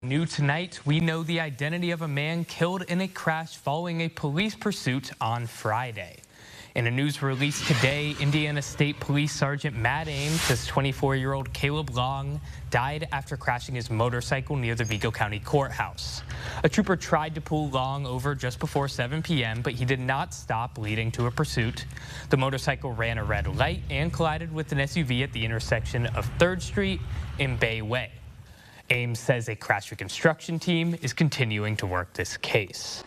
New tonight, we know the identity of a man killed in a crash following a police pursuit on Friday. In a news release today, Indiana State Police Sergeant Matt Ames says 24-year-old Caleb Long died after crashing his motorcycle near the Vigo County Courthouse. A trooper tried to pull Long over just before 7 p.m., but he did not stop, leading to a pursuit. The motorcycle ran a red light and collided with an SUV at the intersection of 3rd Street and Bay Way. Ames says a crash reconstruction team is continuing to work this case.